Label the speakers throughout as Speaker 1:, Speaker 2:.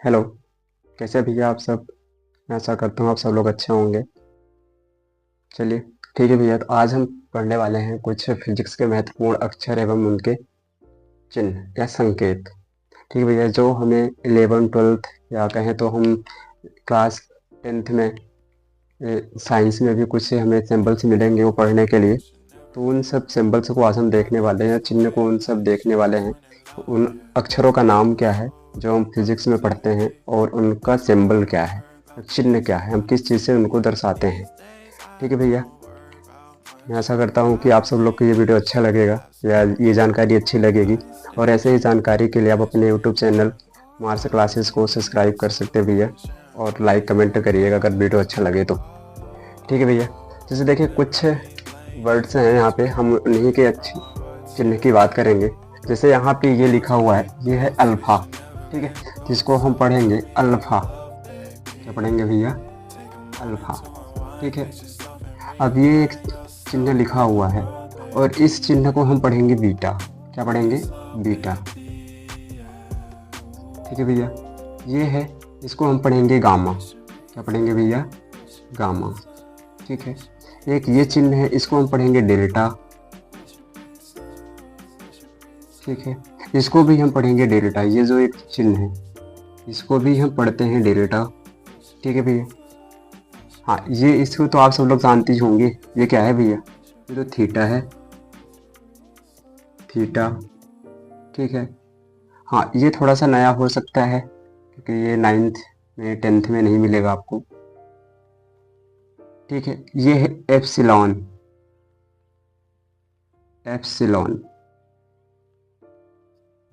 Speaker 1: Hello. कैसे भैया आप सब? मैं आशा करता हूँ आप सब लोग अच्छे होंगे। चलिए, ठीक है भैया। तो आज हम पढ़ने वाले हैं कुछ फिजिक्स के महत्वपूर्ण अक्षर एवं उनके चिन्ह या संकेत। ठीक है भैया, जो हमें 11th 12th या कहें तो हम क्लास 10th में साइंस में भी कुछ हमें सिंबल्स मिलेंगे वो पढ़ने के लिए। तो उन सब सिंबल्स को आज हम देखने वाले हैं, चिन्ह को उन सब देखने वाले हैं। उन अक्षरों का नाम क्या है जो हम फिजिक्स में पढ़ते हैं, और उनका सिंबल क्या है, चिन्ह क्या है, हम किस चीज़ से उनको दर्शाते हैं। ठीक है भैया, मैं आशा करता हूँ कि आप सब लोग को ये वीडियो अच्छा लगेगा या ये जानकारी अच्छी लगेगी। और ऐसे ही जानकारी के लिए आप अपने यूट्यूब चैनल मार्स क्लासेस को सब्सक्राइब कर सकते हैं भैया, और लाइक कमेंट करिएगा अगर वीडियो अच्छा लगे तो। ठीक है भैया, जैसे देखिए कुछ वर्ड्स हैं यहाँ पे, हम उन्हीं के अच्छी चिन्ह की बात करेंगे। जैसे यहाँ पे ये लिखा हुआ है, ये है अल्फा। ठीक है, जिसको हम पढ़ेंगे अल्फा। क्या पढ़ेंगे भैया? अल्फा। ठीक है, अब ये एक चिन्ह लिखा हुआ है, और इस चिन्ह को हम पढ़ेंगे बीटा। क्या पढ़ेंगे? बीटा। ठीक है भैया, ये है, इसको हम पढ़ेंगे गामा। क्या पढ़ेंगे भैया? गामा। ठीक है, एक ये चिन्ह है, इसको हम पढ़ेंगे डेल्टा। ठीक है, इसको भी हम पढ़ेंगे डेल्टा। ये जो एक चिन्ह है, इसको भी हम पढ़ते हैं डेल्टा। ठीक है भैया। हाँ, ये इसको तो आप सब लोग जानते ही होंगे। ये क्या है भैया? ये तो थीटा है, थीटा। ठीक है। हाँ, ये थोड़ा सा नया हो सकता है क्योंकि ये 9th में 10th में नहीं मिलेगा आपको। ठीक है, ये है एप्सिलॉन। एप्सिलॉन।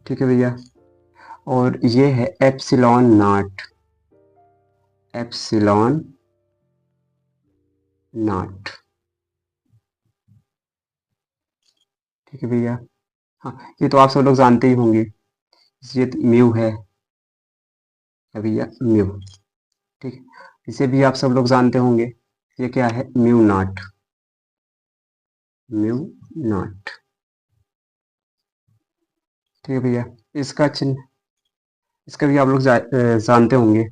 Speaker 1: ठीक है भैया, और ये है एप्सिलॉन नॉट। Epsilon not. ठीक है भैया। हाँ, ये तो आप सब लोग जानते ही होंगे। ये म्यू है। क्या भैया? म्यू। ठीक है, इसे भी आप सब लोग जानते होंगे। ये क्या है? Mu naught. Mu naught. ठीक है भैया, इसका चिन्ह, इसका भी आप लोग जानते होंगे।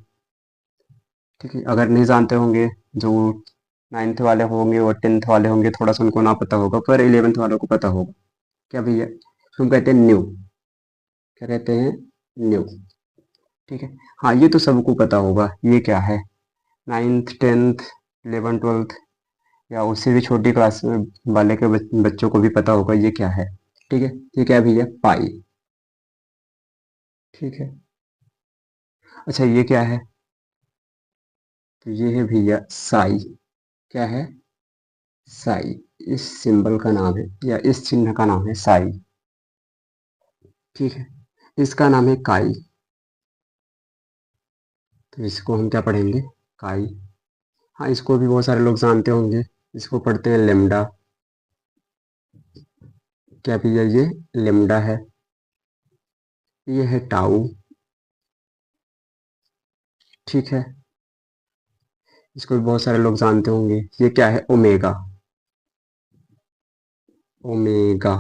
Speaker 1: ठीक है, अगर नहीं जानते होंगे, जो 9th वाले होंगे और 10th वाले होंगे, थोड़ा सा उनको ना पता होगा, पर 11th वालों को पता होगा। क्या भैया? हम कहते हैं न्यू। क्या कहते हैं? न्यू। ठीक है। हाँ, ये तो सबको पता होगा, ये क्या है? 9th 10th 11th 12th या उससे भी छोटी क्लास में वाले के बच्चों को भी पता होगा ये क्या है। ठीक है, ये क्या है भैया? पाई। ठीक है। अच्छा, ये क्या है? तो ये है भैया साई। क्या है? साई। इस सिंबल का नाम है या इस चिन्ह का नाम है साई। ठीक है, इसका नाम है काई। तो इसको हम क्या पढ़ेंगे? काई। हाँ, इसको भी बहुत सारे लोग जानते होंगे। इसको पढ़ते हैं लेमडा। क्या भैया? ये लेमडा है। ये है टाउ। ठीक है, इसको भी बहुत सारे लोग जानते होंगे। ये क्या है? ओमेगा। ओमेगा।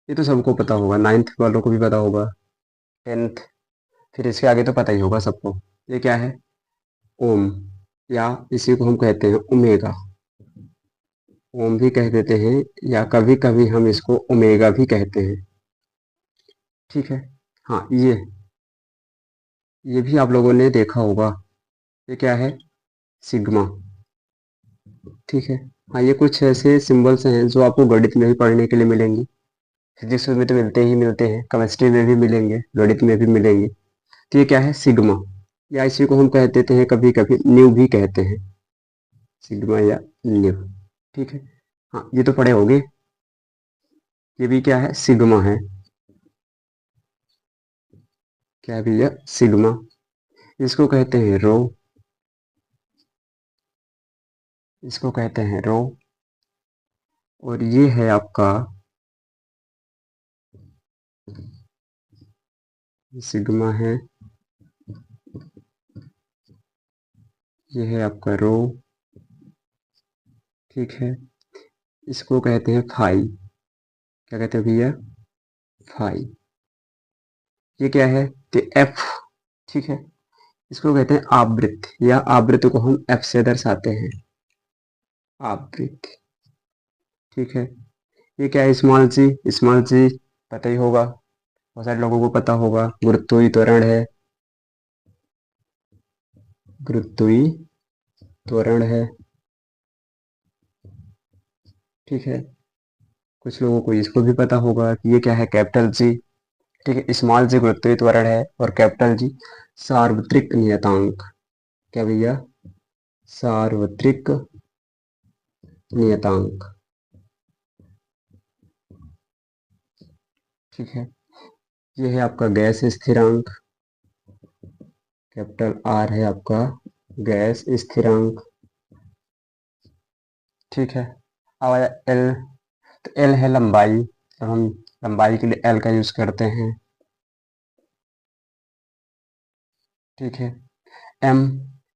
Speaker 1: ये तो सबको पता होगा, 9th वालों को भी पता होगा, 10th, फिर इसके आगे तो पता ही होगा सबको। ये क्या है? ओम, या इसी को हम कहते हैं ओमेगा। ओम भी कह देते हैं, या कभी कभी हम इसको ओमेगा भी कहते हैं। ठीक है। हाँ, ये भी आप लोगों ने देखा होगा। ये क्या है? सिग्मा। ठीक है। हाँ, ये कुछ ऐसे सिंबल्स हैं जो आपको गणित में भी पढ़ने के लिए मिलेंगे। फिजिक्स में तो मिलते ही मिलते हैं, केमिस्ट्री में भी मिलेंगे, गणित में भी मिलेंगे। तो ये क्या है? सिग्मा, या इसी को हम कह देते हैं कभी कभी न्यू भी कहते हैं। सिग्मा या न्यू। ठीक है। हाँ, ये तो पढ़े होंगे। ये भी क्या है? सिग्मा है। क्या है भैया? सिग्मा। इसको कहते हैं रो। इसको कहते हैं रो। और ये है आपका सिग्मा है। ये है आपका रो। ठीक है, इसको कहते हैं फाई। क्या कहते हैं भैया? फाई। ये क्या है, तो एफ, ठीक है, इसको कहते हैं आवृत्ति, या आवृत्ति को हम एफ से दर्शाते हैं, आवृत्ति, ठीक है। ये क्या है, स्मॉल सी पता ही होगा, बहुत सारे लोगों को पता होगा, गुरुत्वीय त्वरण है, गुरुत्वीय त्वरण है, ठीक है। कुछ लोगों को इसको भी पता होगा कि ये क्या है, कैपिटल जी, ठीक है। स्मॉल जी गुरुत्वीय त्वरण है और कैपिटल जी सार्वत्रिक नियतांक, क्या भैया, सार्वत्रिक नियतांक, ठीक है। ये है आपका गैस स्थिरांक, कैपिटल आर है आपका गैस स्थिरांक, ठीक है। अब आया एल, तो एल है लंबाई, तो हम लंबाई के लिए एल का यूज करते हैं, ठीक है। एम,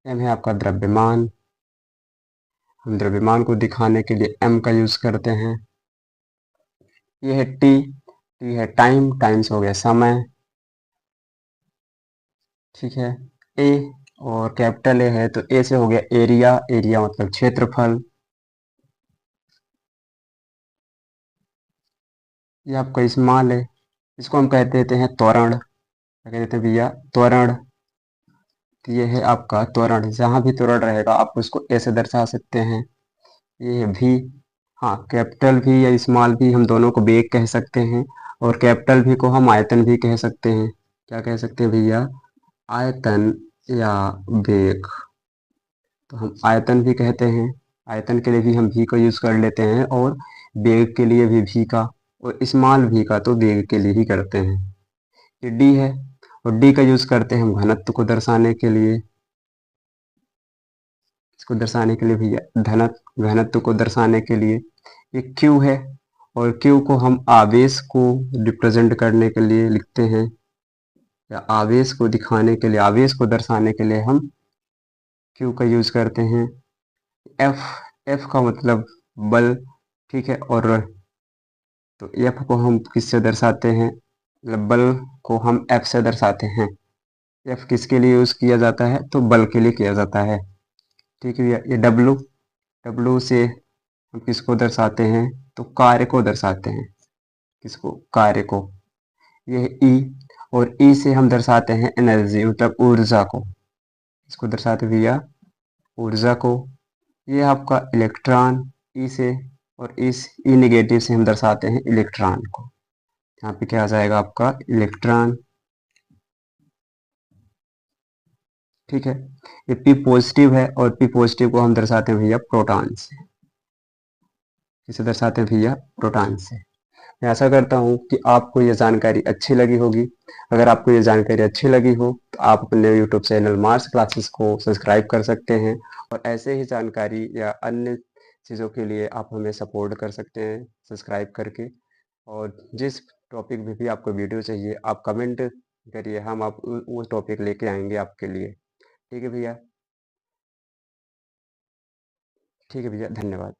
Speaker 1: एम है आपका द्रव्यमान, हम द्रव्यमान को दिखाने के लिए एम का यूज करते हैं। ये है टी, टी है टाइम, टाइम्स हो गया समय, ठीक है। ए, और कैपिटल ए है तो ए से हो गया एरिया, एरिया मतलब क्षेत्रफल। ये आपका स्मॉल है, इसको हम कहते देते हैं त्वरण, क्या कहते हैं भैया, त्वरण। तो ये है आपका त्वरण, जहां भी त्वरण रहेगा आप उसको ए से दर्शा सकते हैं। ये है भी, हाँ, कैपिटल भी या स्मॉल भी हम दोनों को वेग कह सकते हैं, और कैपिटल भी को हम आयतन भी कह सकते हैं, क्या कह सकते हैं भैया, आयतन या वेग। तो हम आयतन भी कहते हैं, आयतन के लिए भी हम भी का यूज कर लेते हैं, और वेग के लिए भी का, और स्मॉल भी का तो वेग के लिए ही करते हैं। ये डी है, और डी का यूज करते हैं हम घनत्व को दर्शाने के लिए, इसको दर्शाने के लिए भैया घनत्व, घनत्व को दर्शाने के लिए। ये क्यू है, और क्यू को हम आवेश को रिप्रेजेंट करने के लिए लिखते हैं, या आवेश को दिखाने के लिए, आवेश को दर्शाने के लिए हम क्यू का यूज करते हैं। एफ, एफ का मतलब बल, ठीक है। और तो एफ को हम किससे दर्शाते हैं, मतलब बल को हम एफ से दर्शाते हैं। एफ किसके लिए यूज किया जाता है, तो बल के लिए किया जाता है, ठीक है। ये डब्लू, डब्लू से हम किसको दर्शाते हैं, तो कार्य को दर्शाते हैं, किसको, कार्य को। ये है ई, और ई से हम दर्शाते हैं एनर्जी, मतलब ऊर्जा को, इसको दर्शाते भैया ऊर्जा को। ये आपका इलेक्ट्रॉन, ई से, और इस ई नेगेटिव से हम दर्शाते हैं इलेक्ट्रॉन को, यहाँ पे क्या आ जाएगा आपका इलेक्ट्रॉन, ठीक है। ये पी पॉजिटिव है, और पी पॉजिटिव को हम दर्शाते हैं भैया प्रोटॉन से, किसे दर्शाते हैं भैया, प्रोटॉन से। मैं आशा करता हूँ कि आपको ये जानकारी अच्छी लगी होगी। अगर आपको ये जानकारी अच्छी लगी हो तो आप अपने यूट्यूब चैनल मार्स क्लासेस को सब्सक्राइब कर सकते हैं, और ऐसे ही जानकारी या अन्य चीज़ों के लिए आप हमें सपोर्ट कर सकते हैं सब्सक्राइब करके। और जिस टॉपिक में भी आपको वीडियो चाहिए आप कमेंट करिए, हम आप वो टॉपिक लेके आएंगे आपके लिए, ठीक है भैया, ठीक है भैया, धन्यवाद।